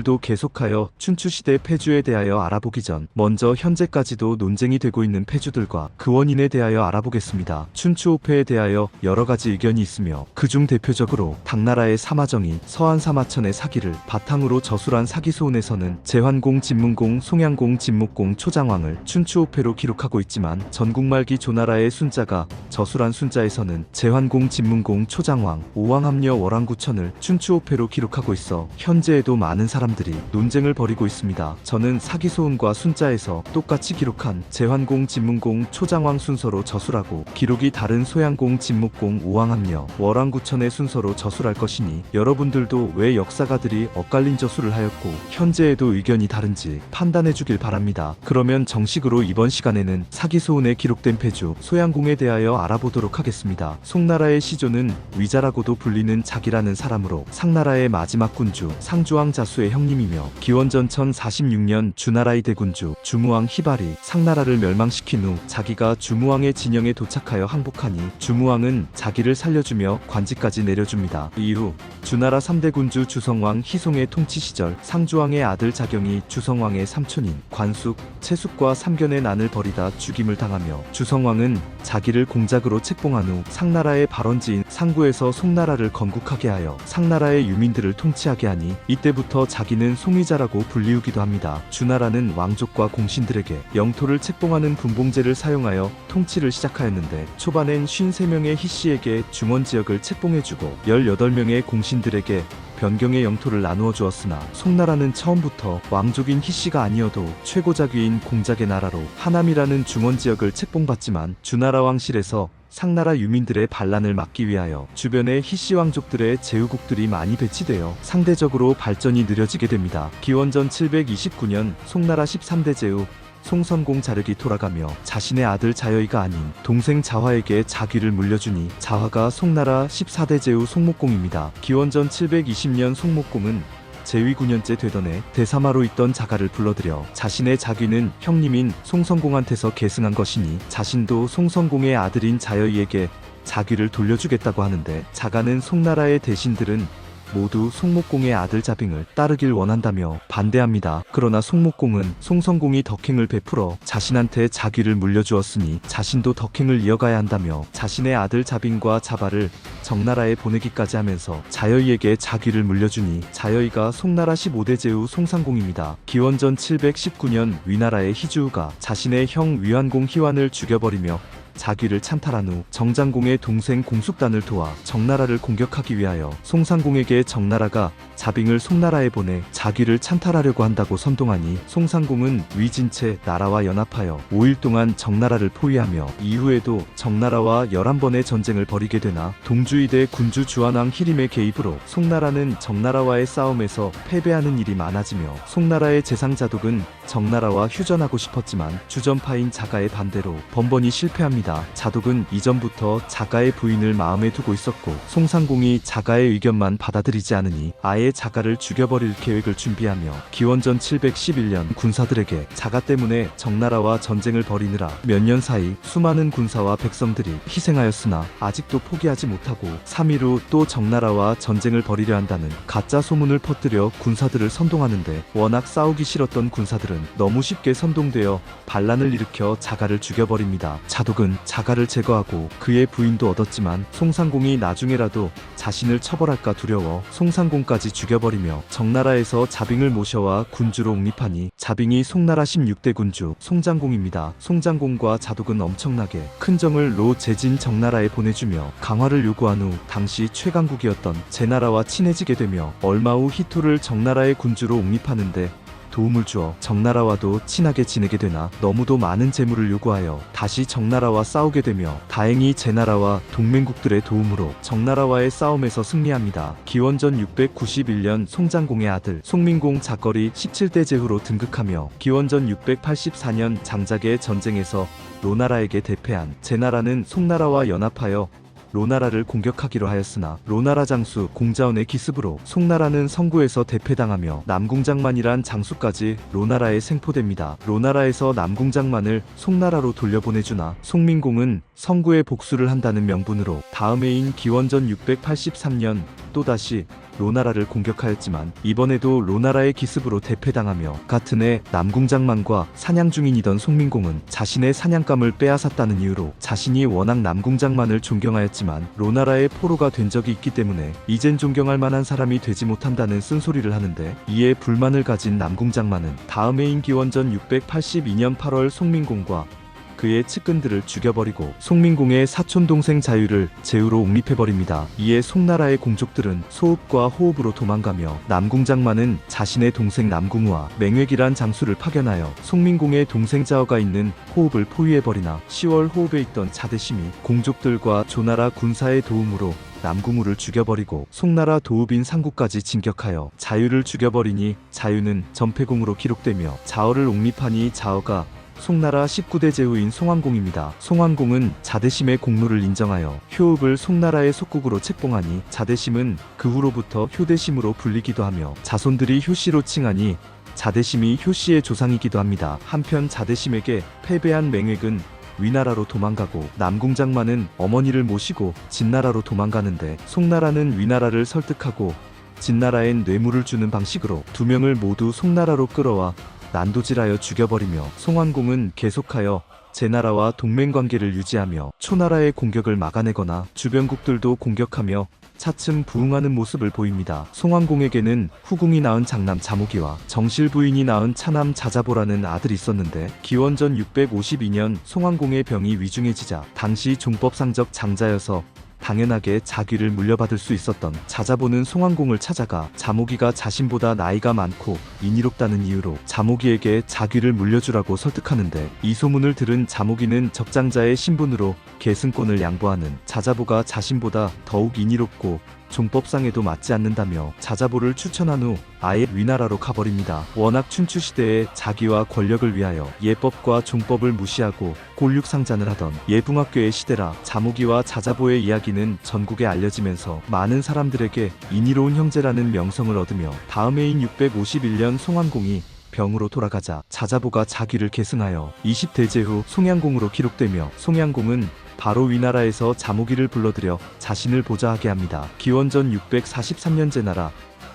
오늘도 계속하여 춘추시대 패주에 대하여 알아보기 전 먼저 현재까지도 논쟁이 되고 있는 패주들과 그 원인에 대하여 알아보겠습니다. 춘추오패에 대하여 여러가지 의견이 있으며 그중 대표적으로 당나라의 사마정이 서한사마천의 사기를 바탕으로 저술한 사기소운에서는 제환공, 진문공, 송양공, 진묵공, 초장왕을 춘추오패로 기록하고 있지만 전국말기 조나라의 순자가 저술한 순자에서는 제환공, 진문공, 초장왕, 오왕합녀, 월왕구천을 춘추오패로 기록하고 있어 현재에도 많은 사람들이 논쟁을 벌이고 있습니다. 저는 사기소운과 순자에서 똑같이 기록한 제환공, 진문공, 초장왕 순서로 저술하고 기록이 다른 소양공, 진묵공, 오왕합녀, 월왕구천의 순서로 저술할 것이니 여러분들도 왜 역사가들이 엇갈린 저술을 하였고 현재에도 의견이 다른지 판단해 주길 바랍니다. 그러면 정식으로 이번 시간에는 사기소운에 기록된 패주 소양공에 대하여 알아보도록 하겠습니다. 송나라의 시조는 위자라고도 불리는 자기라는 사람으로 상나라의 마지막 군주 상주왕 자수의 형님이며 기원전 1046년 주나라의 대군주 주무왕 희발이 상나라를 멸망시킨 후 자기가 주무왕의 진영에 도착하여 항복하니 주무왕은 자기를 살려주며 관직까지 내려줍니다. 이후 주나라 3대 군주 주성왕 희송의 통치 시절 상주왕의 아들 자경이 주성왕의 삼촌인 관숙, 채숙과 삼견의 난을 벌이다 죽임을 당하며 주성왕은 자기를 공작으로 책봉한 후 상나라의 발원지인 상구에서 송나라를 건국하게 하여 상나라의 유민들을 통치하게 하니 이때부터 자기는 송위자라고 불리우기도 합니다. 주나라는 왕족과 공신들에게 영토를 책봉하는 분봉제를 사용하여 통치를 시작하였는데 초반엔 53명의 희씨에게 중원지역을 책봉해주고 18명의 공신들에게 변경의 영토를 나누어 주었으나 송나라는 처음부터 왕족인 희씨가 아니어도 최고자귀인 공작의 나라로 하남이라는 중원지역을 책봉받지만 주나라 왕실에서 상나라 유민들의 반란을 막기 위하여 주변에 희씨 왕족들의 제후국들이 많이 배치되어 상대적으로 발전이 느려지게 됩니다. 기원전 729년 송나라 13대 제후 송선공 자력이 돌아가며 자신의 아들 자여이가 아닌 동생 자화에게 자귀를 물려주니 자화가 송나라 14대 제후 송목공입니다. 기원전 720년 송목공은 제위 9년째 되던 해 대사마로 있던 자가를 불러들여 자신의 자귀는 형님인 송선공한테서 계승한 것이니 자신도 송선공의 아들인 자여이에게 자귀를 돌려주겠다고 하는데 자가는 송나라의 대신들은 모두 송목공의 아들 자빙을 따르길 원한다며 반대합니다. 그러나 송목공은 송선공이 덕행을 베풀어 자신한테 자귀를 물려주었으니 자신도 덕행을 이어가야 한다며 자신의 아들 자빙과 자발을 정나라에 보내기까지 하면서 자여이에게 자귀를 물려주니 자여이가 송나라 15대 제후 송상공입니다. 기원전 719년 위나라의 희주우가 자신의 형 위환공 희환을 죽여버리며 자귀를 찬탈한 후 정장공의 동생 공숙단을 도와 정나라를 공격하기 위하여 송상공에게 정나라가 자빙을 송나라에 보내 자귀를 찬탈하려고 한다고 선동하니 송상공은 위진 채 나라와 연합하여 5일 동안 정나라를 포위하며 이후에도 정나라와 11번의 전쟁을 벌이게 되나 동주이대 군주 주한왕 희림의 개입으로 송나라는 정나라와의 싸움에서 패배하는 일이 많아지며 송나라의 재상자독은 정나라와 휴전하고 싶었지만 주전파인 자가의 반대로 번번이 실패합니다. 자독은 이전부터 자가의 부인을 마음에 두고 있었고 송상공이 자가의 의견만 받아들이지 않으니 아예 자가를 죽여버릴 계획을 준비하며 기원전 711년 군사들에게 자가 때문에 정나라와 전쟁을 벌이느라 몇 년 사이 수많은 군사와 백성들이 희생하였으나 아직도 포기하지 못하고 3일 후 또 정나라와 전쟁을 벌이려 한다는 가짜 소문을 퍼뜨려 군사들을 선동하는데 워낙 싸우기 싫었던 군사들은 너무 쉽게 선동되어 반란을 일으켜 자가를 죽여버립니다. 자독은 자가를 제거하고 그의 부인도 얻었지만 송상공이 나중에라도 자신을 처벌할까 두려워 송상공까지 죽여버리며 정나라에서 자빙을 모셔와 군주로 옹립하니 자빙이 송나라 16대 군주 송장공입니다. 송장공과 자독은 엄청나게 큰 정을 로 제진 정나라에 보내주며 강화를 요구한 후 당시 최강국이었던 제나라와 친해지게 되며 얼마 후 희토를 정나라의 군주로 옹립하는데 도움을 주어 정나라와도 친하게 지내게 되나 너무도 많은 재물을 요구하여 다시 정나라와 싸우게 되며 다행히 제나라와 동맹국들의 도움으로 정나라와의 싸움에서 승리합니다. 기원전 691년 송장공의 아들 송민공 자거리 17대 제후로 등극하며 기원전 684년 장작의 전쟁에서 로나라에게 대패한 제나라는 송나라와 연합하여 로나라를 공격하기로 하였으나 로나라 장수 공자원의 기습으로 송나라는 성구에서 대패당하며 남궁장만이란 장수까지 로나라에 생포됩니다. 로나라에서 남궁장만을 송나라로 돌려보내주나 송민공은 성구에 복수를 한다는 명분으로 다음 해인 기원전 683년 또다시 로나라를 공격하였지만 이번에도 로나라의 기습으로 대패당하며 같은 해 남궁장만과 사냥 중인이던 송민공은 자신의 사냥감을 빼앗았다는 이유로 자신이 워낙 남궁장만을 존경하였지만 로나라의 포로가 된 적이 있기 때문에 이젠 존경할 만한 사람이 되지 못한다는 쓴소리를 하는데, 이에 불만을 가진 남궁장만은 다음 해인 기원전 682년 8월 송민공과 그의 측근들을 죽여버리고 송민공의 사촌동생 자유를 제후로 옹립해버립니다. 이에 송나라의 공족들은 소읍과 호읍으로 도망가며 남궁장만은 자신의 동생 남궁우와 맹획이란 장수를 파견하여 송민공의 동생 자어가 있는 호읍을 포위해버리나 10월 호읍에 있던 자대심이 공족들과 조나라 군사의 도움으로 남궁우를 죽여버리고 송나라 도읍인 상구까지 진격하여 자유를 죽여버리니 자유는 전패공으로 기록되며 자어를 옹립하니 자어가 송나라 19대 제후인 송환공입니다. 송환공은 자대심의 공로를 인정하여 효읍을 송나라의 속국으로 책봉하니 자대심은 그 후로부터 효대심으로 불리기도 하며 자손들이 효씨로 칭하니 자대심이 효씨의 조상이기도 합니다. 한편 자대심에게 패배한 맹획은 위나라로 도망가고 남궁장만은 어머니를 모시고 진나라로 도망가는데, 송나라는 위나라를 설득하고 진나라엔 뇌물을 주는 방식으로 두 명을 모두 송나라로 끌어와 난도질하여 죽여버리며 송환공은 계속하여 제나라와 동맹관계를 유지하며 초나라의 공격을 막아내거나 주변국들도 공격하며 차츰 부흥하는 모습을 보입니다. 송환공에게는 후궁이 낳은 장남 자모기와 정실 부인이 낳은 차남 자자보라는 아들이 있었는데, 기원전 652년 송환공의 병이 위중해지자 당시 종법상적 장자여서 당연하게 자귀를 물려받을 수 있었던 자자보는 송환공을 찾아가 자모기가 자신보다 나이가 많고 인의롭다는 이유로 자모기에게 자귀를 물려주라고 설득하는데, 이 소문을 들은 자모기는 적장자의 신분으로 계승권을 양보하는 자자보가 자신보다 더욱 인의롭고 종법상에도 맞지 않는다며 자자보를 추천한 후 아예 위나라로 가버립니다. 워낙 춘추시대에 자기와 권력을 위하여 예법과 종법을 무시하고 골육상잔을 하던 예붕학교의 시대라 자모기와 자자보의 이야기는 전국에 알려지면서 많은 사람들에게 인의로운 형제라는 명성을 얻으며 다음 해인 651년 송환공이 병으로 돌아가자 자자보가 자귀를 계승하여 20대제 후 송양공으로 기록되며, 송양공은 바로 위나라에서 자모기를 불러들여 자신을 보좌하게 합니다. 기원전 643년 제나라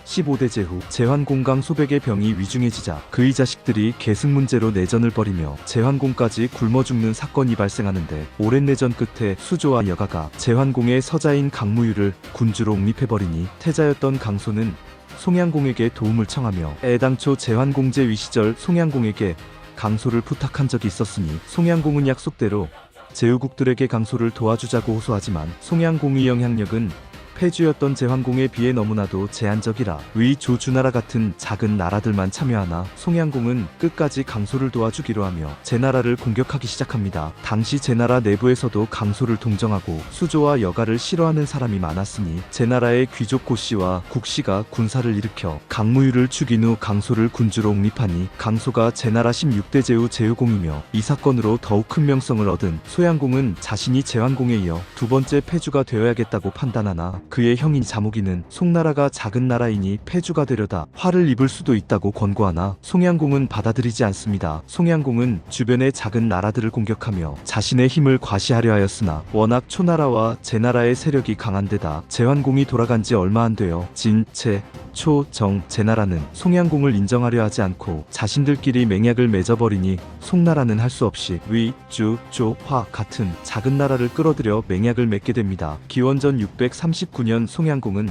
15대 제후 제환공강 소백의 병이 위중해지자 그의 자식들이 계승 문제로 내전을 벌이며 제환공까지 굶어 죽는 사건이 발생하는데, 오랜 내전 끝에 수조와 여가가 제환공의 서자인 강무유를 군주로 옹립해버리니 태자였던 강소는 송양공에게 도움을 청하며 애당초 제환공제 위시절 송양공에게 강소를 부탁한 적이 있었으니 송양공은 약속대로 제후국들에게 강소를 도와주자고 호소하지만 송양공의 영향력은 패주였던 제환공에 비해 너무나도 제한적이라 위 조주나라 같은 작은 나라들만 참여하나 송양공은 끝까지 강소를 도와주기로 하며 제나라를 공격하기 시작합니다. 당시 제나라 내부에서도 강소를 동정하고 수조와 여가를 싫어하는 사람이 많았으니 제나라의 귀족 고씨와 국씨가 군사를 일으켜 강무유를 죽인 후 강소를 군주로 옹립하니 강소가 제나라 16대 제후 제후공이며 이 사건으로 더욱 큰 명성을 얻은 소양공은 자신이 제환공에 이어 두 번째 패주가 되어야겠다고 판단하나 그의 형인 자모기는 송나라가 작은 나라이니 패주가 되려다 화를 입을 수도 있다고 권고하나 송양공은 받아들이지 않습니다. 송양공은 주변의 작은 나라들을 공격하며 자신의 힘을 과시하려 하였으나 워낙 초나라와 제나라의 세력이 강한 데다 제환공이 돌아간 지 얼마 안 되어 진, 채, 초, 정, 제나라는 송양공을 인정하려 하지 않고 자신들끼리 맹약을 맺어버리니 송나라는 할 수 없이 위, 주, 조, 화 같은 작은 나라를 끌어들여 맹약을 맺게 됩니다. 기원전 639년 송양공은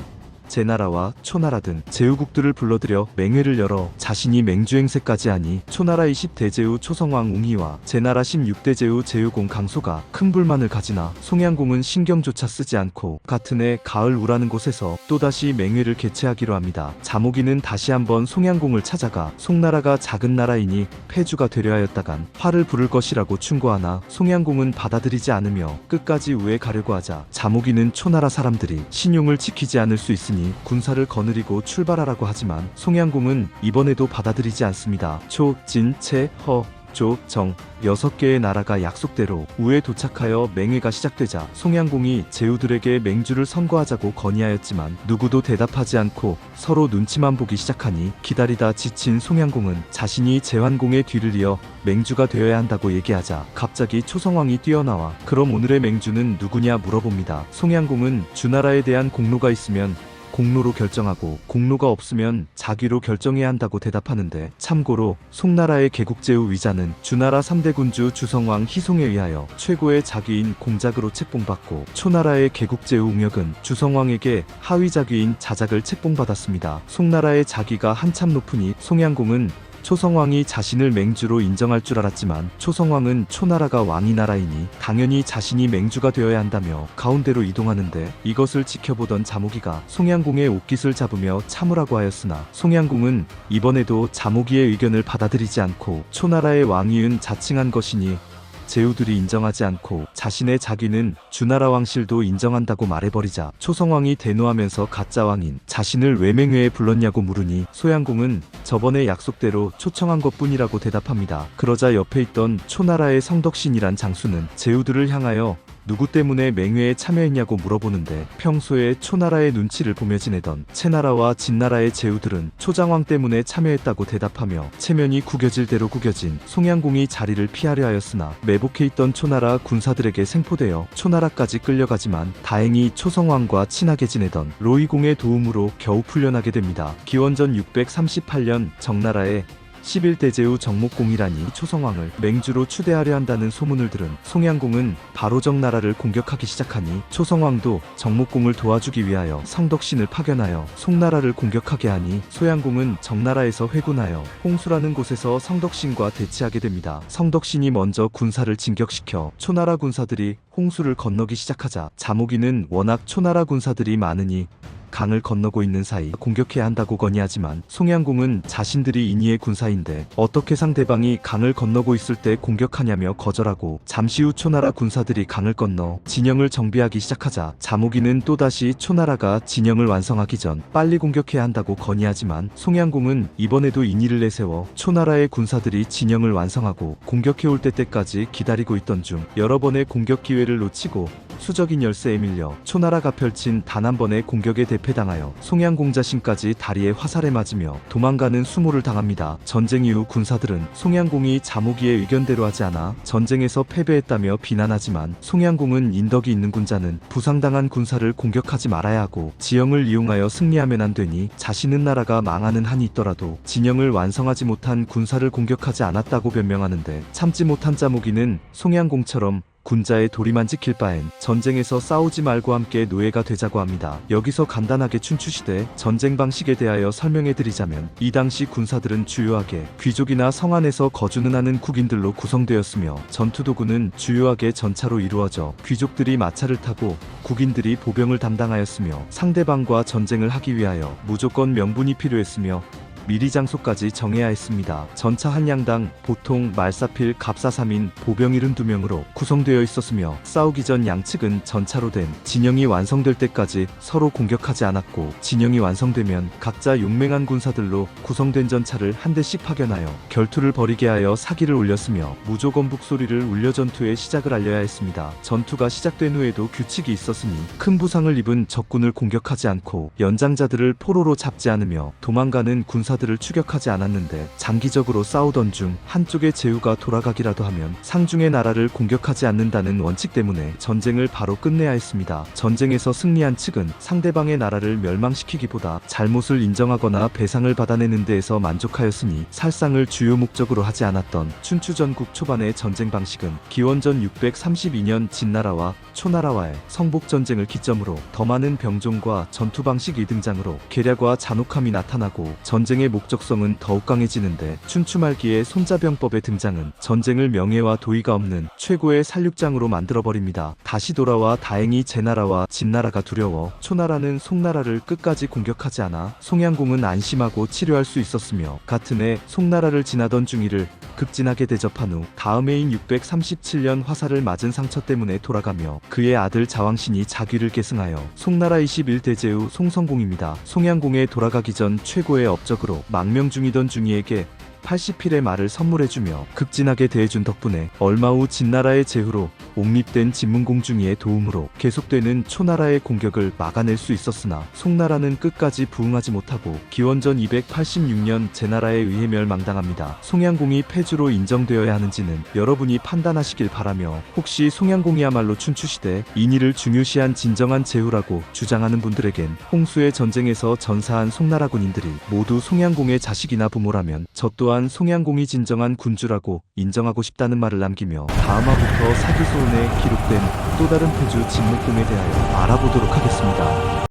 제나라와 초나라 등 제후국들을 불러들여 맹회를 열어 자신이 맹주행세까지 하니 초나라 20대제후 초성왕 웅희와 제나라 16대제후 제후공 강소가 큰 불만을 가지나 송양공은 신경조차 쓰지 않고 같은 해 가을 우라는 곳에서 또다시 맹회를 개최하기로 합니다. 자모기는 다시 한번 송양공을 찾아가 송나라가 작은 나라이니 패주가 되려 하였다간 화를 부를 것이라고 충고하나 송양공은 받아들이지 않으며 끝까지 우에 가려고 하자 자모기는 초나라 사람들이 신용을 지키지 않을 수 있으니 군사를 거느리고 출발하라고 하지만 송양공은 이번에도 받아들이지 않습니다. 초, 진, 채, 허, 조, 정 6개의 나라가 약속대로 우에 도착하여 맹회가 시작되자 송양공이 제후들에게 맹주를 선거하자고 건의하였지만 누구도 대답하지 않고 서로 눈치만 보기 시작하니 기다리다 지친 송양공은 자신이 제환공의 뒤를 이어 맹주가 되어야 한다고 얘기하자 갑자기 초성왕이 뛰어나와 그럼 오늘의 맹주는 누구냐 물어봅니다. 송양공은 주나라에 대한 공로가 있으면 공로로 결정하고 공로가 없으면 자기로 결정해야 한다고 대답하는데, 참고로 송나라의 개국제후 위자는 주나라 3대 군주 주성왕 희송에 의하여 최고의 자귀인 공작으로 책봉받고, 초나라의 개국제후 웅혁은 주성왕에게 하위 자귀인 자작을 책봉받았습니다. 송나라의 자귀가 한참 높으니 송양공은 초성왕이 자신을 맹주로 인정할 줄 알았지만, 초성왕은 초나라가 왕이 나라이니 당연히 자신이 맹주가 되어야 한다며 가운데로 이동하는데, 이것을 지켜보던 자모기가 송양공의 옷깃을 잡으며 참으라고 하였으나, 송양공은 이번에도 자모기의 의견을 받아들이지 않고 초나라의 왕위은 자칭한 것이니 제후들이 인정하지 않고 자신의 자귀는 주나라 왕실도 인정한다고 말해버리자, 초성왕이 대노하면서 가짜 왕인 자신을 왜 맹회에 불렀냐고 물으니, 소양공은 저번에 약속대로 초청한 것뿐이라고 대답합니다. 그러자 옆에 있던 초나라의 성덕신이란 장수는 제후들을 향하여 누구 때문에 맹회에 참여했냐고 물어보는데, 평소에 초나라의 눈치를 보며 지내던 채나라와 진나라의 제후들은 초장왕 때문에 참여했다고 대답하며, 체면이 구겨질 대로 구겨진 송양공이 자리를 피하려 하였으나 매복해 있던 초나라 군사들에게 생포되어 초나라까지 끌려가지만, 다행히 초성왕과 친하게 지내던 로이공의 도움으로 겨우 풀려나게 됩니다. 기원전 638년 정나라의 11대 제후 정목공이라니 초성왕을 맹주로 추대하려 한다는 소문을 들은 송양공은 바로 정나라를 공격하기 시작하니, 초성왕도 정목공을 도와주기 위하여 성덕신을 파견하여 송나라를 공격하게 하니, 소양공은 정나라에서 회군하여 홍수라는 곳에서 성덕신과 대치하게 됩니다. 성덕신이 먼저 군사를 진격시켜 초나라 군사들이 홍수를 건너기 시작하자, 자모기는 워낙 초나라 군사들이 많으니 강을 건너고 있는 사이 공격해야 한다고 건의하지만, 송양공은 자신들이 인이의 군사인데 어떻게 상대방이 강을 건너고 있을 때 공격하냐며 거절하고, 잠시 후 초나라 군사들이 강을 건너 진영을 정비하기 시작하자, 자모기는 또다시 초나라가 진영을 완성하기 전 빨리 공격해야 한다고 건의하지만, 송양공은 이번에도 인의를 내세워 초나라의 군사들이 진영을 완성하고 공격해올 때까지 기다리고 있던 중 여러 번의 공격 기회를 놓치고 수적인 열세에 밀려 초나라가 펼친 단 한 번의 공격에 대패당하여 송양공 자신까지 다리에 화살에 맞으며 도망가는 수모를 당합니다. 전쟁 이후 군사들은 송양공이 자모기의 의견대로 하지 않아 전쟁에서 패배했다며 비난하지만, 송양공은 인덕이 있는 군자는 부상당한 군사를 공격하지 말아야 하고 지형을 이용하여 승리하면 안 되니, 자신은 나라가 망하는 한이 있더라도 진영을 완성하지 못한 군사를 공격하지 않았다고 변명하는데, 참지 못한 자모기는 송양공처럼 군자의 도리만 지킬 바엔 전쟁에서 싸우지 말고 함께 노예가 되자고 합니다. 여기서 간단하게 춘추시대 전쟁 방식에 대하여 설명해드리자면, 이 당시 군사들은 주요하게 귀족이나 성 안에서 거주는 하는 국인들로 구성되었으며, 전투도구는 주요하게 전차로 이루어져 귀족들이 마차를 타고 국인들이 보병을 담당하였으며, 상대방과 전쟁을 하기 위하여 무조건 명분이 필요했으며 미리 장소까지 정해야 했습니다. 전차 한 량당 보통 말사필 갑사삼인 보병 72명으로 구성되어 있었으며, 싸우기 전 양측은 전차로 된 진영이 완성될 때까지 서로 공격하지 않았고, 진영이 완성되면 각자 용맹한 군사들로 구성된 전차를 한 대씩 파견하여 결투를 벌이게 하여 사기를 올렸으며, 무조건북 소리를 울려 전투의 시작을 알려야 했습니다. 전투가 시작된 후에도 규칙이 있었으니, 큰 부상을 입은 적군을 공격하지 않고 연장자들을 포로로 잡지 않으며 도망가는 군사 들을 추격하지 않았는데, 장기적으로 싸우던 중 한쪽의 제후가 돌아가기라도 하면 상중의 나라를 공격하지 않는다는 원칙 때문에 전쟁을 바로 끝내야 했습니다. 전쟁에서 승리한 측은 상대방의 나라를 멸망시키기보다 잘못을 인정하거나 배상을 받아내는 데에서 만족하였으니, 살상을 주요 목적으로 하지 않았던 춘추 전국 초반의 전쟁 방식은 기원전 632년 진나라와 초나라와의 성복전쟁을 기점으로 더 많은 병종과 전투 방식이 등장으로 계략과 잔혹함이 나타나고, 전쟁의 목적성은 더욱 강해지는데, 춘추 말기의 손자병법의 등장은 전쟁을 명예와 도의가 없는 최고의 살육장으로 만들어버립니다. 다시 돌아와 다행히 제나라와 진나라가 두려워 초나라는 송나라를 끝까지 공격하지 않아 송양공은 안심하고 치료할 수 있었으며, 같은 해 송나라를 지나던 중이를 급진하게 대접한 후 다음 해인 637년 화살을 맞은 상처 때문에 돌아가며, 그의 아들 자왕신이 자귀를 계승하여 송나라 21대제후 송성공입니다. 송양공에 돌아가기 전 최고의 업적으로 망명 중이던 중이에게 280필의 말을 선물해주며 극진하게 대해준 덕분에 얼마 후 진나라의 제후로 옹립된 진문공중이의 도움으로 계속되는 초나라의 공격을 막아낼 수 있었으나 송나라는 끝까지 부응하지 못하고 기원전 286년 제나라에 의해 멸망당합니다. 송양공이 패주로 인정되어야 하는지는 여러분이 판단하시길 바라며, 혹시 송양공이야말로 춘추시대 인의를 중요시한 진정한 제후라고 주장하는 분들에겐 홍수의 전쟁에서 전사한 송나라 군인들이 모두 송양공의 자식이나 부모라면 저 또한 송양공이 진정한 군주라고 인정하고 싶다는 말을 남기며, 다음화부터 사기소원에 기록된 또 다른 패주 진목공에 대하여 알아보도록 하겠습니다.